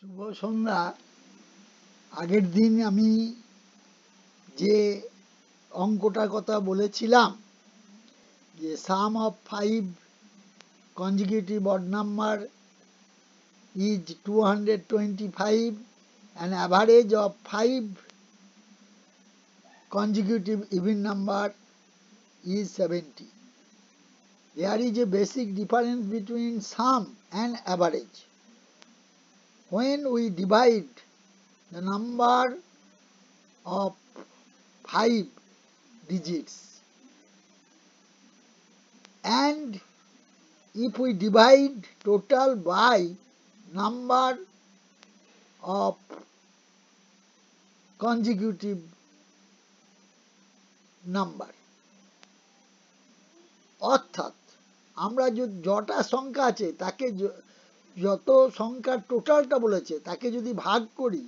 শুভ সন্ধ্যা। আগের দিন আমি যে অঙ্কটার কথা বলেছিলাম যে সাম of 5 consecutive odd number is 225 and average of 5 consecutive even number is 70. There is a basic difference between sum and average. When we divide the number of 5 digits and if we divide total by number of consecutive number, অর্থাৎ আমরা যটা সংখ্যা আছে তাকে যত সংখ্যার টোটালটা বলেছে তাকে যদি ভাগ করি,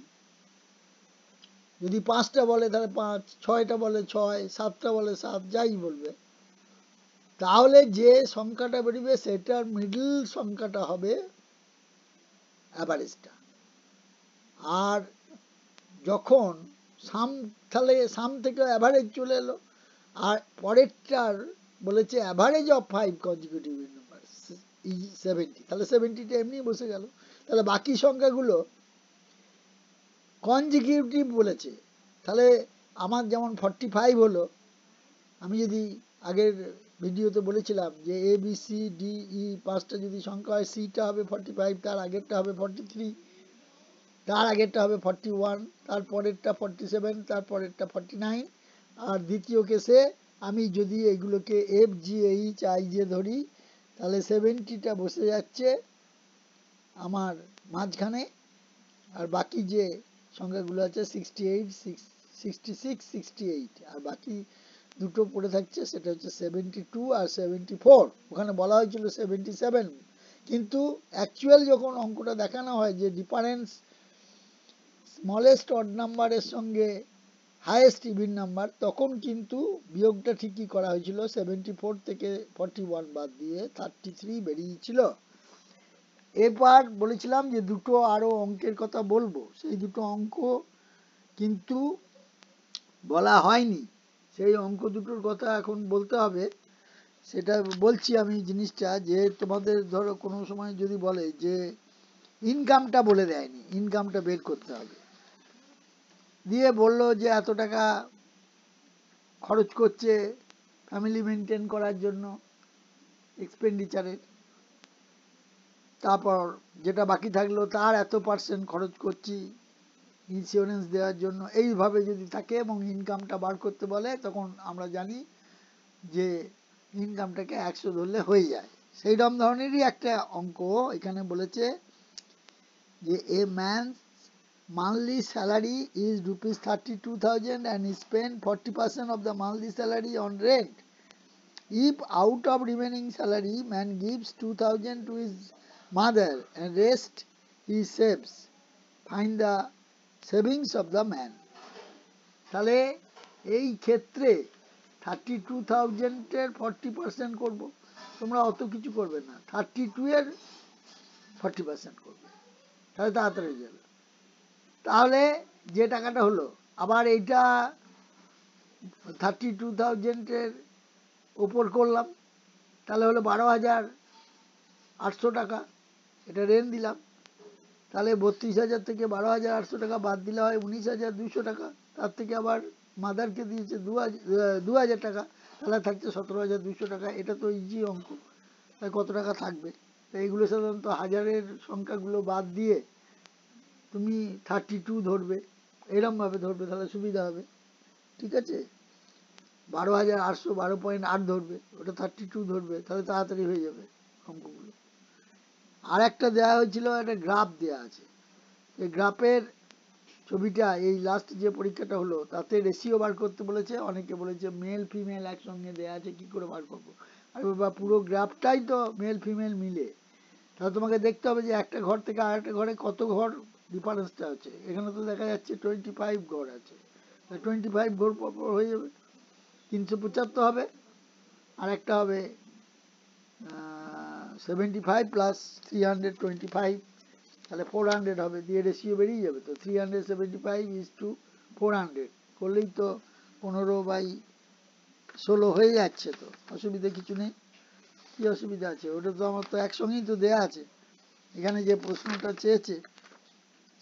যদি 5টা বলে তাহলে 5, 6টা বলে 6, 7টা বলে 7, যাই বলবে, তাহলে যে সংখ্যাটা বেরোবে সেটার মিডল সংখ্যাটা হবে অ্যাভারেজটা। আর যখন সাম, তাহলে সাম থেকে অ্যাভারেজ চলে এলো, আর পরেরটার বলেছে average of 5 consecutive number is 70, তাহলে 70টা এমনি বসে গেল। তাহলে বাকি সংখ্যাগুলো কনজিকিউটিভ বলেছে, তাহলে আমার যেমন 45 হলো, আমি যদি আগের ভিডিওতে বলেছিলাম যে A B C D E 5টা যদি সংখ্যা হয়, সিটা হবে 45, তার আগেরটা হবে 43, তার আগেরটা হবে 41, তারপরেরটা 47, তারপরেরটা 49, আর দ্বিতীয় কেসে আমি যদি এগুলোকে F G H I J ধরি, তাহলে 70টা বসে যাচ্ছে আমার মাঝখানে, আর বাকি যে সংখ্যাগুলো আছে 68, 66, 68, আর বাকি দুটো পড়ে থাকছে, সেটা হচ্ছে 72 আর 74। ওখানে বলা হয়েছিল 77, কিন্তু অ্যাকচুয়াল যখন অঙ্কটা দেখানো হয় যে ডিফারেন্স স্মলেস্ট অড নাম্বারের সঙ্গে হায়েস্ট ইভিন নাম্বার, তখন কিন্তু বিয়োগটা ঠিকই করা হয়েছিল, 74 থেকে 41 বাদ দিয়ে 33 বেরিয়েছিল। এবার বলেছিলাম যে দুটো আরও অঙ্কের কথা বলবো, সেই দুটো অঙ্ক কিন্তু বলা হয়নি, সেই অঙ্ক দুটোর কথা এখন বলতে হবে। সেটা বলছি আমি জিনিসটা, যে তোমাদের ধরো কোনো সময় যদি বলে যে ইনকামটা বলে দেয়নি, ইনকামটা বের করতে হবে, দিয়ে বলল যে এত টাকা খরচ করছে ফ্যামিলি মেনটেন করার জন্য এক্সপেন্ডিচারের, তারপর যেটা বাকি থাকলো তার এত পার্সেন্ট খরচ করছি ইন্স্যুরেন্স দেওয়ার জন্য, এইভাবে যদি থাকে এবং ইনকামটা বার করতে বলে, তখন আমরা জানি যে ইনকামটাকে 100 ধরলে হয়ে যায়। সেই রকম ধরনেরই একটা অঙ্ক এখানে বলেছে যে a man's monthly salary is rupees 32,000 and he spent 40% of the monthly salary on rent. If out of remaining salary man gives 2,000 to his mother and rest he saves, find the savings of the man. তাহলে এই ক্ষেত্রে 32,000-এর 40% করব, তোমরা অত কিছু করবে না, 32-এর 40% করবে, তাহলে তাড়াতাড়ি হয়ে যাবে। তাহলে যে টাকাটা হলো, আবার এইটা 32,000-এর ওপর করলাম, তাহলে হলো 12,800 টাকা, এটা রেন্ট দিলাম, তাহলে 32,000 থেকে 12,800 টাকা বাদ দিলে হয় 19,200 টাকা, তার থেকে আবার মাদারকে দিয়েছে 2,000 টাকা, তাহলে থাকছে 17,200 টাকা। এটা তো ইজি অঙ্ক, তাই কত টাকা থাকবে, তাই এগুলো সাধারণত হাজারের সংখ্যাগুলো বাদ দিয়ে তুমি 32 ধরবে, এরমভাবে ধরবে, তাহলে সুবিধা হবে। ঠিক আছে, 12,800 12.8 ধরবে, ওটা 32 ধরবে, তাহলে তাড়াতাড়ি হয়ে যাবে অঙ্কগুলো। আর একটা দেওয়া হয়েছিল, একটা গ্রাফ দেওয়া আছে, এই গ্রাফের ছবিটা এই লাস্ট যে পরীক্ষাটা হলো তাতে রেশিও বার করতে বলেছে, অনেকে বলেছে মেল ফিমেল একসঙ্গে দেওয়া আছে, কি করে বার করবো? আর বাবা পুরো গ্রাফটাই তো মেল ফিমেল মিলে, তাহলে তোমাকে দেখতে হবে যে একটা ঘর থেকে আর একটা ঘরে কত ঘর ডিফারেন্সটা আছে। এখানে তো দেখা যাচ্ছে 25 ঘর আছে, 25 ঘর পর হয়ে যাবে, 375 হবে, আর একটা হবে 75 প্লাস 325, তাহলে 400 হবে, দিয়ে রেশিও বেরিয়ে যাবে তো, 375:400 করলেই তো 15/16 হয়ে যাচ্ছে তো, অসুবিধা কিছু নেই। কি অসুবিধা আছে? ওটা তো আমার তো একসঙ্গেই তো দেয়া আছে। এখানে যে প্রশ্নটা চেয়েছে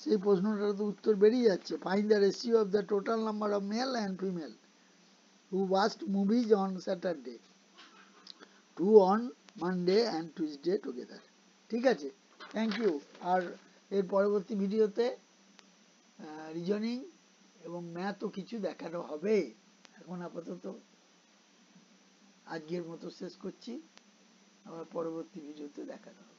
সেই প্রশ্নটার তো উত্তর বেরিয়ে যাচ্ছে, find the ratio of the total number of male and female who watched movies on Saturday, 2 on Monday and Tuesday together. ঠিক আছে, থ্যাংক ইউ। আর এর পরবর্তী ভিডিওতে রিজনিং এবং ম্যাথও কিছু দেখানো হবে। এখন আপাতত আজকের মতো শেষ করছি, আবার পরবর্তী ভিডিওতে দেখানো হবে।